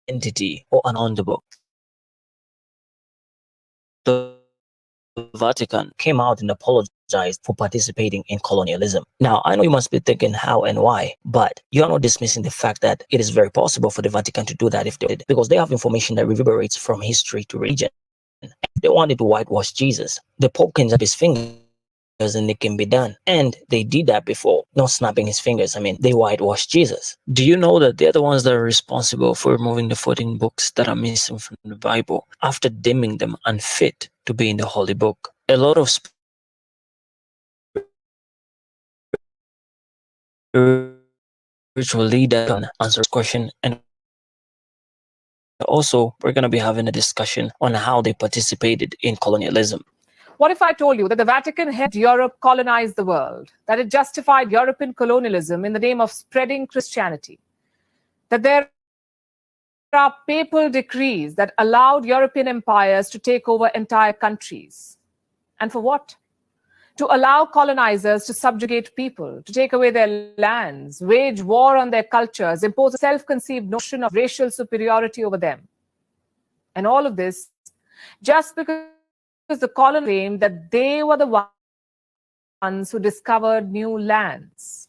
entity or an on the book. The Vatican came out and apologized for participating in colonialism. Now, I know you must be thinking how and why, but you are not dismissing the fact that it is very possible for the Vatican to do that if they did, because they have information that reverberates from history to religion. If they wanted to whitewash Jesus, the Pope can snap his fingers and it can be done. And they did that before, not snapping his fingers. I mean, they whitewashed Jesus. Do you know that they're the ones that are responsible for removing the 14 books that are missing from the Bible after deeming them unfit to be in the Holy Book? A lot of spiritual leaders can answer this question, and also we're going to be having a discussion on how they participated in colonialism. What if I told you that the Vatican helped Europe colonize the world, that it justified European colonialism in the name of spreading Christianity, that there are papal decrees that allowed European empires to take over entire countries? And for what? To allow colonizers to subjugate people, to take away their lands, wage war on their cultures, impose a self-conceived notion of racial superiority over them. And all of this just because the colonists claimed that they were the ones who discovered new lands.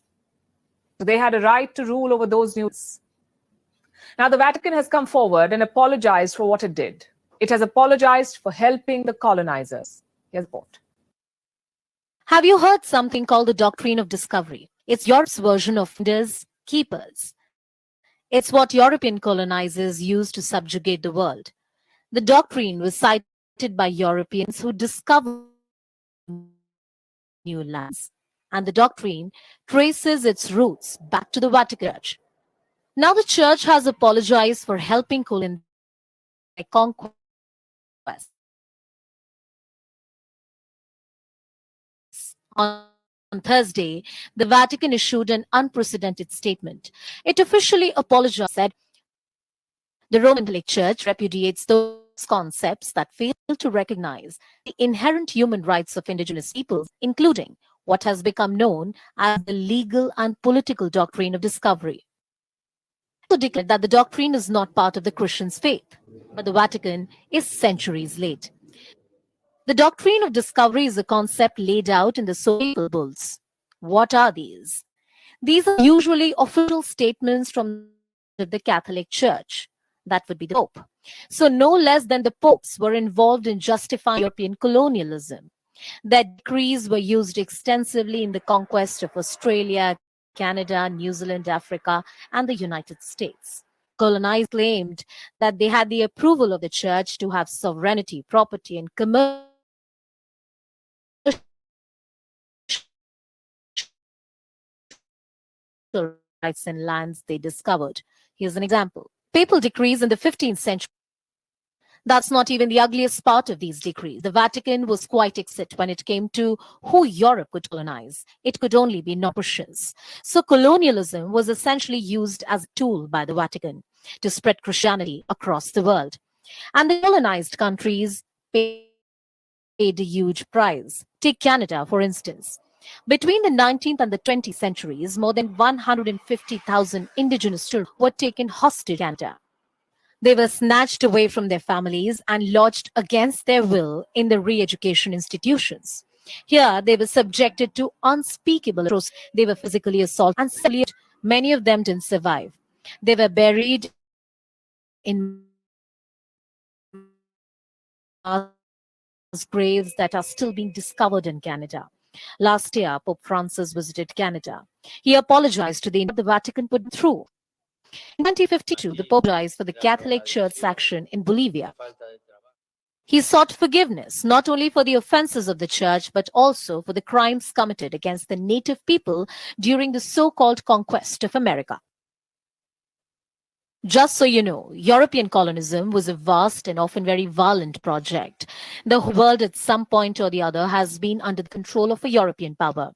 So they had a right to rule over those new lands. Now, the Vatican has come forward and apologized for what it did. It has apologized for helping the colonizers. Here's the report. Have you heard something called the doctrine of discovery? It's Europe's version of finders, keepers. It's what European colonizers used to subjugate the world. The doctrine was cited by Europeans who discovered new lands, and the doctrine traces its roots back to the Vatican Church. Now the Church has apologized for helping colonize by conquest. On Thursday, the Vatican issued an unprecedented statement. It officially apologized, said the Roman Catholic Church repudiates those concepts that fail to recognize the inherent human rights of indigenous peoples, including what has become known as the legal and political doctrine of discovery. It also declared that the doctrine is not part of the Christian's faith, but the Vatican is centuries late. The doctrine of discovery is a concept laid out in the so-called bulls. What are these? These are usually official statements from the Catholic Church. That would be the Pope. So no less than the popes were involved in justifying European colonialism. Their decrees were used extensively in the conquest of Australia, Canada, New Zealand, Africa, and the United States. Colonizers claimed that they had the approval of the church to have sovereignty, property, and commercial rights in lands they discovered. Here's an example. Papal decrees in the 15th century. That's not even the ugliest part of these decrees. The Vatican was quite explicit when it came to who Europe could colonize. It could only be non-Christians. So colonialism was essentially used as a tool by the Vatican to spread Christianity across the world. And the colonized countries paid a huge price. Take Canada, for instance. Between the 19th and the 20th centuries, more than 150,000 indigenous children were taken hostage in Canada. They were snatched away from their families and lodged against their will in the re-education institutions. Here, they were subjected to unspeakable atrocities. They were physically assaulted and sexually. Many of them didn't survive. They were buried in graves that are still being discovered in Canada. Last year, Pope Francis visited Canada. He apologized to the Vatican put through. In 2052, the Pope apologized for the Catholic Church's action in Bolivia. He sought forgiveness not only for the offenses of the Church, but also for the crimes committed against the native people during the so-called conquest of America. Just so you know, European colonialism was a vast and often very violent project. The world at some point or the other has been under the control of a European power.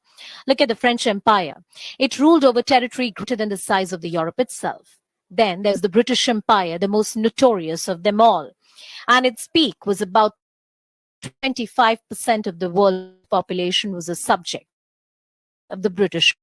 Look at the French Empire. It ruled over territory greater than the size of the Europe itself. Then there's the British Empire, the most notorious of them all. And its peak was about 25% of the world population was a subject of the British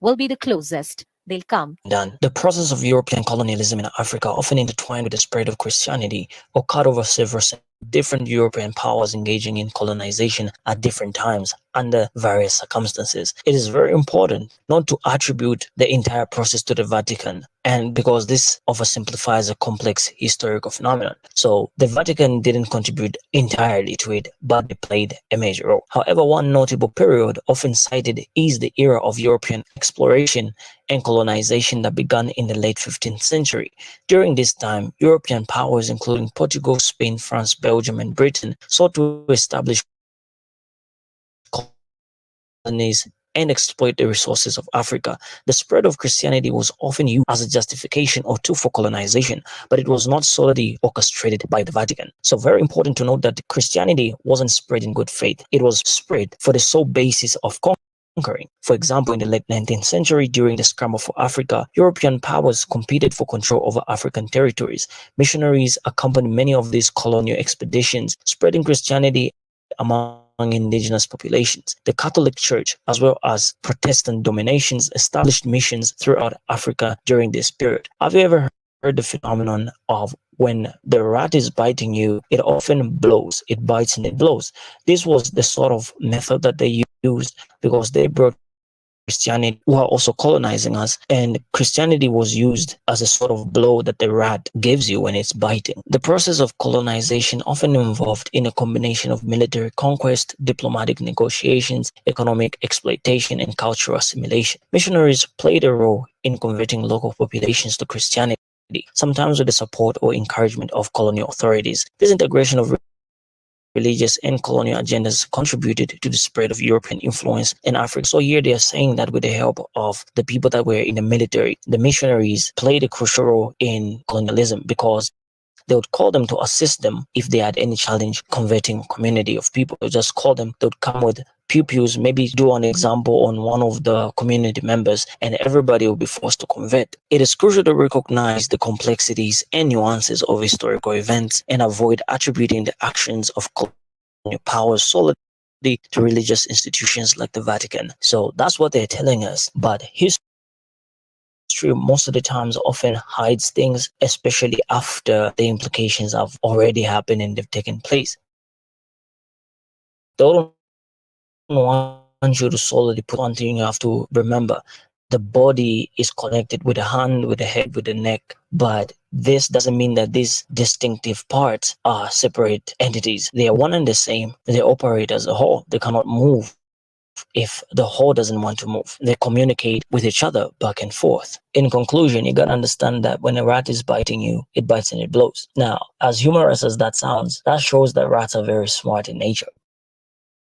will be the closest they'll come. Done. The process of European colonialism in Africa, often intertwined with the spread of Christianity, occurred over several centuries, with different European powers engaging in colonization at different times under various circumstances. It is very important not to attribute the entire process to the Vatican, and because this oversimplifies a complex historical phenomenon. So the Vatican didn't contribute entirely to it, but they played a major role. However, one notable period often cited is the era of European exploration and colonization that began in the late 15th century. During this time, European powers including Portugal, Spain, France, Belgium, and Britain sought to establish colonies and exploit the resources of Africa. The spread of Christianity was often used as a justification or tool for colonization, but it was not solely orchestrated by the Vatican. So very important to note that Christianity wasn't spread in good faith. It was spread for the sole basis of conquering. For example, in the late 19th century, during the scramble for Africa, European powers competed for control over African territories. Missionaries accompanied many of these colonial expeditions, spreading Christianity among indigenous populations. The Catholic Church, as well as Protestant dominations, established missions throughout Africa during this period. Have you ever heard the phenomenon of when the rat is biting you, it often blows, it bites and it blows? This was the sort of method that they used because they brought Christianity while also colonizing us, and Christianity was used as a sort of blow that the rat gives you when it's biting. The process of colonization often involved in a combination of military conquest, diplomatic negotiations, economic exploitation, and cultural assimilation. Missionaries played a role in converting local populations to Christianity, sometimes with the support or encouragement of colonial authorities. This integration of religious and colonial agendas contributed to the spread of European influence in Africa. So here they are saying that with the help of the people that were in the military, the missionaries played a crucial role in colonialism because they would call them to assist them if they had any challenge converting a community of people. They would just call them, they would come with pupils, maybe do an example on one of the community members, and everybody will be forced to convert. It is crucial to recognize the complexities and nuances of historical events and avoid attributing the actions of colonial powers solely to religious institutions like the Vatican. So that's what they're telling us. But history most of the times often hides things, especially after the implications have already happened and they've taken place. They don't want you to solely put one thing. You have to remember the body is connected with the hand, with the head, with the neck, but this doesn't mean that these distinctive parts are separate entities. They are one and the same. They operate as a whole. They cannot move if the whole doesn't want to move. They communicate with each other back and forth. In conclusion, you gotta understand that when a rat is biting you, it bites and it blows. Now, as humorous as that sounds, that shows that rats are very smart in nature.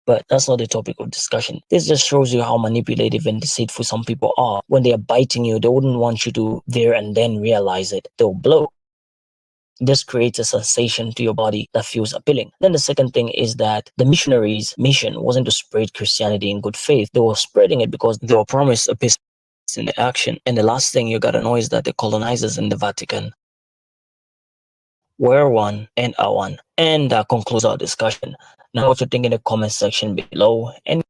But that's not the topic of discussion. This just shows you how manipulative and deceitful some people are. When they are biting you, they wouldn't want you to there and then realize it. They'll blow. This creates a sensation to your body that feels appealing. Then the second thing is that the missionaries' mission wasn't to spread Christianity in good faith. They were spreading it because they were promised a peace in the action. And the last thing you gotta know is that the colonizers in the Vatican were one and are one. And that concludes our discussion. Now what you think in the comment section below. And